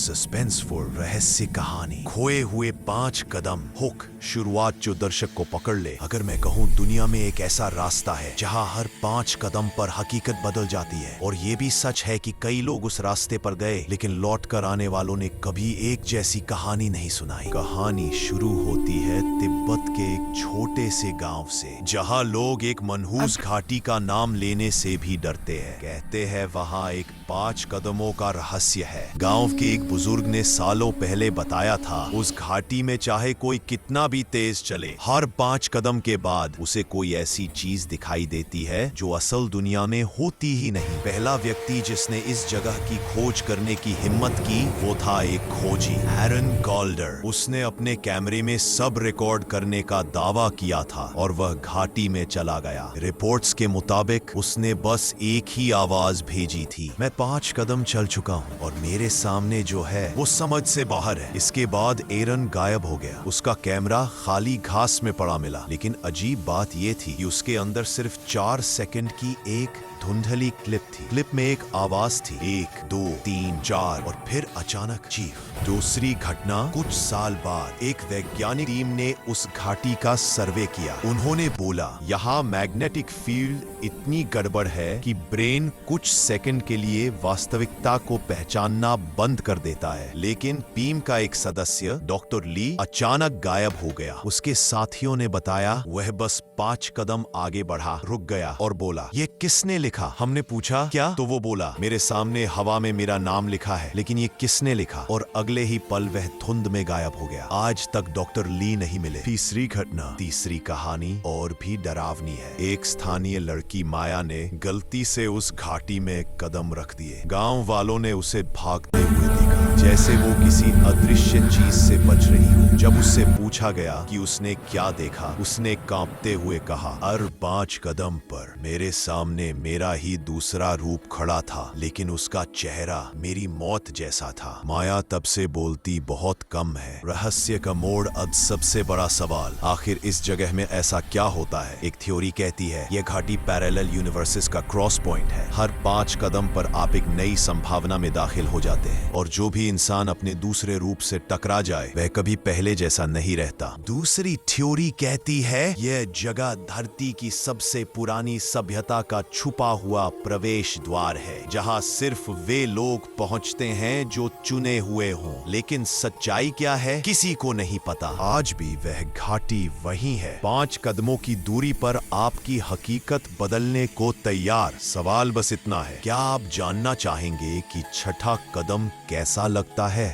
Suspenseful रहस्य कहानी, खोए हुए 5 कदम। हुक शुरुआत जो दर्शक को पकड़ ले। अगर मैं कहूँ दुनिया में एक ऐसा रास्ता है जहाँ हर 5 कदम पर हकीकत बदल जाती है, और ये भी सच है कि कई लोग उस रास्ते पर गए लेकिन लौट कर आने वालों ने कभी एक जैसी कहानी नहीं सुनाई। कहानी शुरू होती है तिब्बत के एक छोटे से गांव से, जहाँ लोग एक मनहूस घाटी का नाम लेने से भी डरते हैं। कहते हैं वहाँ एक 5 कदमों का रहस्य है। गांव के एक बुजुर्ग ने सालों पहले बताया था, उस घाटी में चाहे कोई कितना भी तेज चले, हर 5 कदम के बाद उसे कोई ऐसी चीज दिखाई देती है जो असल दुनिया में होती ही नहीं। पहला व्यक्ति जिसने इस जगह की खोज करने की हिम्मत की वो था एक खोजी, एरन कॉल्डर। उसने अपने कैमरे में सब रिकॉर्ड करने का दावा किया था और वह घाटी में चला गया। रिपोर्ट्स के मुताबिक उसने बस एक ही आवाज भेजी थी, मैं 5 कदम चल चुका हूँ और मेरे सामने जो है वो समझ से बाहर है। इसके बाद एरन गायब हो गया। उसका कैमरा खाली घास में पड़ा मिला, लेकिन अजीब बात ये थी कि उसके अंदर सिर्फ 4 सेकंड की एक धुंधली क्लिप थी। क्लिप में एक आवाज थी, 1 2 3 4, और फिर अचानक चीफ। दूसरी घटना, कुछ साल बाद एक वैज्ञानिक टीम ने उस घाटी का सर्वे किया। उन्होंने बोला यहाँ मैग्नेटिक फील्ड इतनी गड़बड़ है कि ब्रेन कुछ सेकंड के लिए वास्तविकता को पहचानना बंद कर देता है। लेकिन टीम का एक सदस्य डॉक्टर ली अचानक गायब हो गया। उसके साथियों ने बताया वह बस 5 कदम आगे बढ़ा, रुक गया और बोला ये किसने लिखा? हमने पूछा क्या? तो वो बोला मेरे सामने हवा में मेरा नाम लिखा है, लेकिन ये किसने लिखा? और अगले ही पल वह धुंध में गायब हो गया। आज तक डॉक्टर ली नहीं मिले। तीसरी घटना, तीसरी कहानी और भी डरावनी है। एक स्थानीय लड़की माया ने गलती से उस घाटी में कदम रख दिए। गांव वालों ने उसे भागते हुए देखा, जैसे वो किसी अदृश्य चीज से बच रही हो। जब उससे पूछा गया कि उसने क्या देखा, उसने कांपते हुए कहा, हर 5 कदम पर मेरे सामने मेरा ही दूसरा रूप खड़ा था, लेकिन उसका चेहरा मेरी मौत जैसा था। माया तब से बोलती बहुत कम है। रहस्य का मोड़, अब सबसे बड़ा सवाल, आखिर इस जगह में ऐसा क्या होता है? एक थ्योरी कहती है यह घाटी पैरेलल यूनिवर्सेस का क्रॉस पॉइंट है। हर 5 कदम पर आप एक नई संभावना में दाखिल हो जाते हैं, और जो भी इंसान अपने दूसरे रूप से टकरा जाए वह कभी पहले जैसा नहीं रहता। दूसरी थ्योरी कहती है यह जगह धरती की सबसे पुरानी सभ्यता का छुपा हुआ प्रवेश द्वार है, जहां सिर्फ वे लोग पहुंचते हैं जो चुने हुए हों। लेकिन सच्चाई क्या है किसी को नहीं पता। आज भी वह घाटी वही है, 5 कदमों की दूरी पर आपकी हकीकत बदलने को तैयार। सवाल बस इतना है, क्या आप जानना चाहेंगे कि छठा कदम कैसा लगता है?